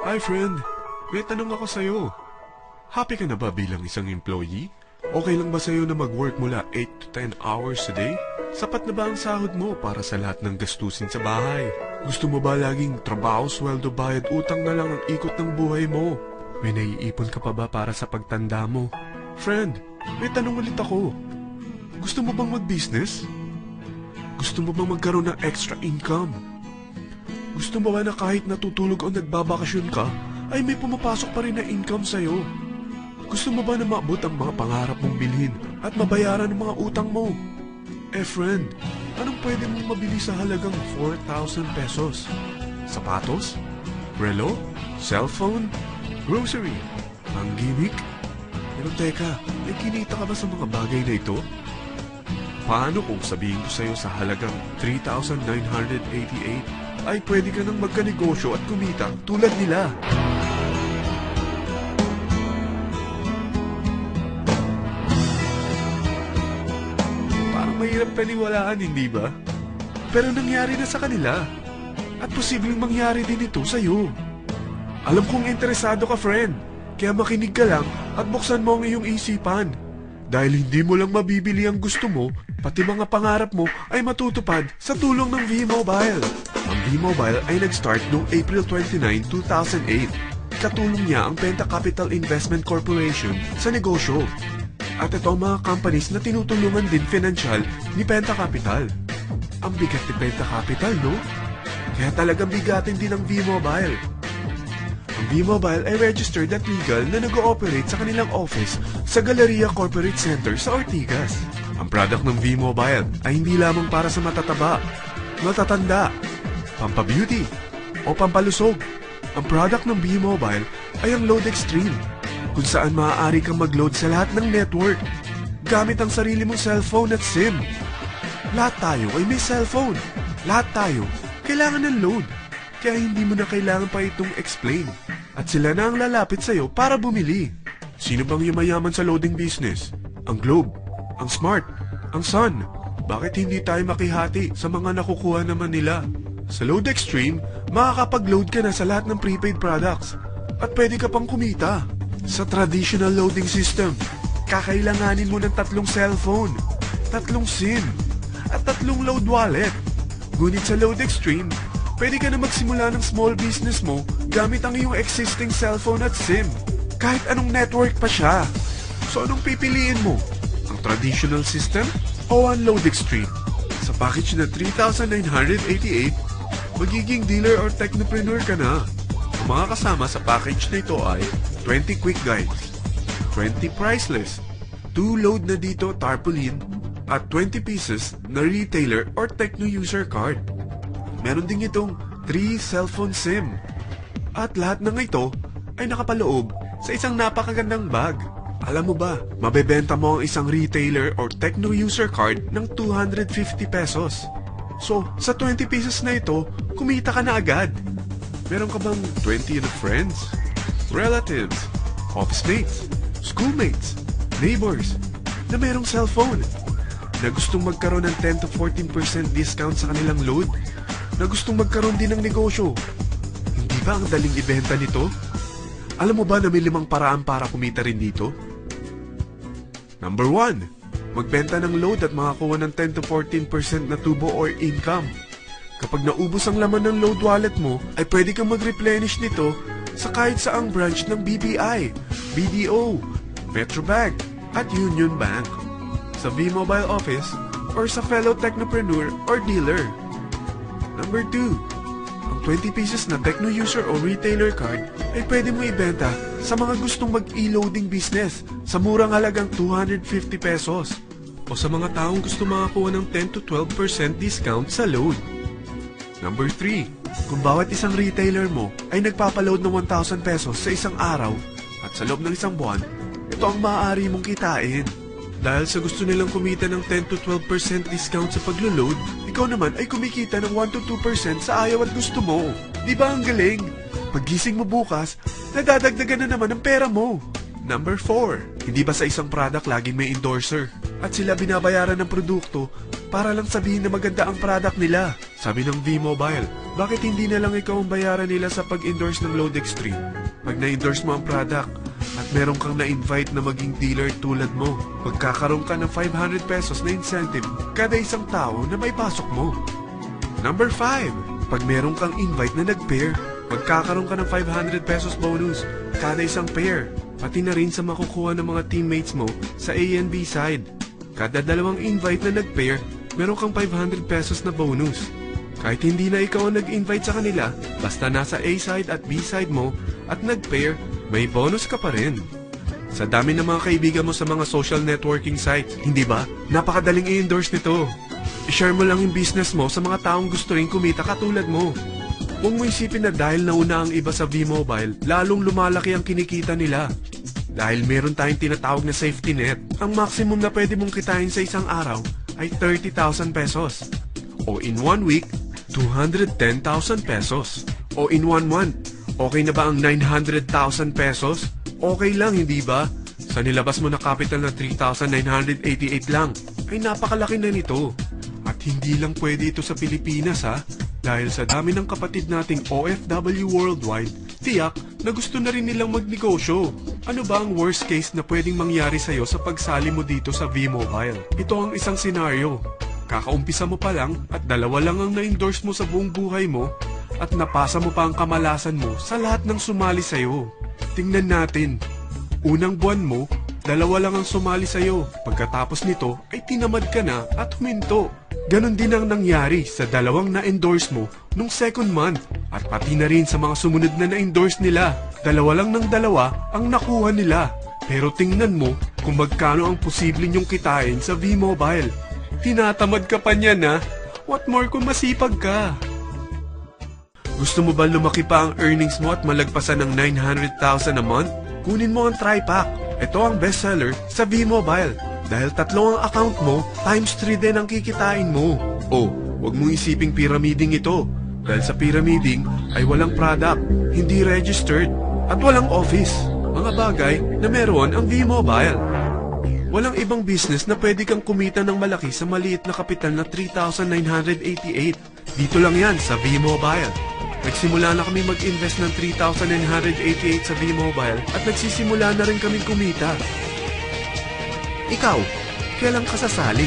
Hi friend, may tanong ako sa'yo. Happy ka na ba bilang isang employee? Okay lang ba sa'yo na mag-work mula 8 to 10 hours a day? Sapat na ba ang sahod mo para sa lahat ng gastusin sa bahay? Gusto mo ba laging trabaho, sweldo, bayad, utang na lang ang ikot ng buhay mo? May naiipon ka pa ba para sa pagtanda mo? Friend, may tanong ulit ako. Gusto mo bang mag-business? Gusto mo bang magkaroon ng extra income? Gusto mo ba na kahit natutulog o nagbabakasyon ka, ay may pumapasok pa rin na income sa'yo? Gusto mo ba na maabot ang mga pangarap mong bilhin at mabayaran ang mga utang mo? Eh friend, anong pwede mong mabili sa halagang 4,000 pesos? Sapatos? Relo? Cellphone? Grocery? Ang gimmick? Pero teka, may kinita ka ba sa mga bagay na ito? Paano kung sabihin ko sa'yo sa halagang 3,988 ay pwede ka nang magkanegosyo at kumita tulad nila? Parang mahirap paniwalaan, hindi ba? Pero nangyari na sa kanila. At posibleng mangyari din ito sa'yo. Alam kong interesado ka, friend. Kaya makinig ka lang at buksan mo ang iyong isipan. Dahil hindi mo lang mabibili ang gusto mo, pati mga pangarap mo ay matutupad sa tulong ng V-Mobile. Ang V-Mobile ay nag-start noong April 29, 2008. Katulong niya ang Penta Capital Investment Corporation sa negosyo. At ito ang mga companies na tinutulungan din financial ni Penta Capital. Ang bigat ni Penta Capital, no? Kaya talagang bigatin din ang V-Mobile. Ang V-Mobile ay registered at legal na nag-ooperate sa kanilang office sa Galleria Corporate Center sa Ortigas. Ang product ng V-Mobile ay hindi lamang para sa matataba, matatanda, pampabeauty, o pampalusog. Ang product ng V-Mobile ay ang Load Extreme, kung saan maaari kang mag-load sa lahat ng network gamit ang sarili mong cellphone at SIM. Lahat tayo ay may cellphone. Lahat tayo kailangan ng load. Kaya hindi mo na kailangan pa itong explain. At sila na ang lalapit sa'yo para bumili. Sino bang yumayaman sa loading business? Ang Globe, ang Smart, ang Sun. Bakit hindi tayo makihati sa mga nakukuha naman nila? Sa Load Extreme, makakapag-load ka na sa lahat ng prepaid products. At pwede ka pang kumita. Sa traditional loading system, kakailanganin mo ng 3 cellphone, 3 SIM, at 3 load wallet. Ngunit sa Load Extreme, pwede ka na magsimula ng small business mo gamit ang iyong existing cellphone at SIM. Kahit anong network pa siya. So anong pipiliin mo? Ang traditional system o ang Load Extreme? Sa package na 3,988, magiging dealer or technopreneur ka na. Ang mga kasama sa package na ito ay 20 quick guides, 20 priceless, 2 load na dito tarpaulin, at 20 pieces na retailer or techno user card. Meron din itong 3 cellphone SIM. At lahat ng ito ay nakapaloob sa isang napakagandang bag. Alam mo ba, mabebenta mo ang isang retailer or techno user card ng 250 pesos. So, sa 20 pieces na ito, kumita ka na agad. Meron ka bang 20 na friends, relatives, office mates, schoolmates, neighbors na merong cellphone? Na gustong magkaroon ng 10 to 14% discount sa kanilang load? Na gustong magkaroon din ng negosyo? Hindi ba ang daling ibenta nito? Alam mo ba na may 5 paraan para kumita rin dito? Number 1, magbenta ng load at makakuha ng 10 to 14% na tubo or income. Kapag naubos ang laman ng load wallet mo, ay pwede kang mag-replenish nito sa kahit saang branch ng BPI, BDO, Metrobank, at Union Bank, sa V-Mobile office, or sa fellow technopreneur or dealer. Number 2, ang 20 pieces na techno user o retailer card ay pwede mo ibenta sa mga gustong mag-e-loading business sa murang halagang 250 pesos o sa mga taong gusto makakuha ng 10 to 12% discount sa load. Number 3, kung bawat isang retailer mo ay nagpapaload ng 1,000 pesos sa isang araw at sa loob ng isang buwan, ito ang maaari mong kitain. Dahil sa gusto nilang kumita ng 10 to 12% discount sa paglo-load, ikaw naman ay kumikita ng 1 to 2% sa ayaw at gusto mo. Di ba ang galing? Paggising mo bukas, nadadagdagan na naman ang pera mo. Number 4, hindi ba sa isang product laging may endorser? At sila binabayaran ng produkto para lang sabihin na maganda ang product nila. Sabi ng V-Mobile, bakit hindi na lang ikaw ang bayaran nila sa pag-endorse ng Load Extreme? Pag na-endorse mo ang product at meron kang na-invite na maging dealer tulad mo, magkakaroon ka ng 500 pesos na incentive kada isang tao na may pasok mo. Number 5, pag meron kang invite na nag-pair, magkakaroon ka ng 500 pesos bonus kada isang pair, pati na rin sa makukuha ng mga teammates mo sa A and B side. Kada dalawang invite na nag-pair, meron kang 500 pesos na bonus. Kahit hindi na ikaw ang nag-invite sa kanila, basta nasa A side at B side mo at nag-pair, may bonus ka pa rin. Sa dami ng mga kaibigan mo sa mga social networking sites, hindi ba? Napakadaling i-endorse nito. I-share mo lang yung business mo sa mga taong gusto rin kumita katulad mo. Huwag mo isipin na dahil nauna ang iba sa V-Mobile, lalong lumalaki ang kinikita nila. Dahil meron tayong tinatawag na safety net, ang maximum na pwede mong kitain sa isang araw ay 30,000 pesos. O in 1 week, 210,000 pesos. O in 1 month, okay na ba ang 900,000 pesos? Okay lang, hindi ba? Sa nilabas mo na capital na 3,988 lang, ay napakalaki na nito. At hindi lang pwede ito sa Pilipinas ha, dahil sa dami ng kapatid nating OFW worldwide, tiyak na gusto na rin nilang magnegosyo. Ano ba ang worst case na pwedeng mangyari sa'yo sa pagsali mo dito sa V-Mobile? Ito ang isang senaryo. Kakaumpisa mo pa lang at dalawa lang ang na-endorse mo sa buong buhay mo at napasa mo pa ang kamalasan mo sa lahat ng sumali sa'yo. Tingnan natin. Unang buwan mo, dalawa lang ang sumali sa'yo. Pagkatapos nito ay tinamad ka na at huminto. Ganon din ang nangyari sa dalawang na-endorse mo nung second month at pati na rin sa mga sumunod na na-endorse nila. Dalawa lang ng dalawa ang nakuha nila. Pero tingnan mo kung magkano ang posible nyong kitain sa V-Mobile. Tinatamad ka pa niyan ha? What more kung masipag ka? Gusto mo ba lumaki pa ang earnings mo at malagpasan ng 900,000 a month? Kunin mo ang TriPack. Ito ang bestseller sa V-Mobile. Dahil 3 ang account mo, times 3 din ang kikitain mo. O, huwag mong isiping pyramiding ito. Dahil sa pyramiding ay walang product, hindi registered, at walang office. Mga bagay na meron ang V-Mobile. Walang ibang business na pwede kang kumita ng malaki sa maliit na kapital na 3,988. Dito lang yan sa V-Mobile. Nagsimula na kami mag-invest ng 3,988 sa V-Mobile at nagsisimula na rin kami kumita. Ikaw, kailan ka sasali?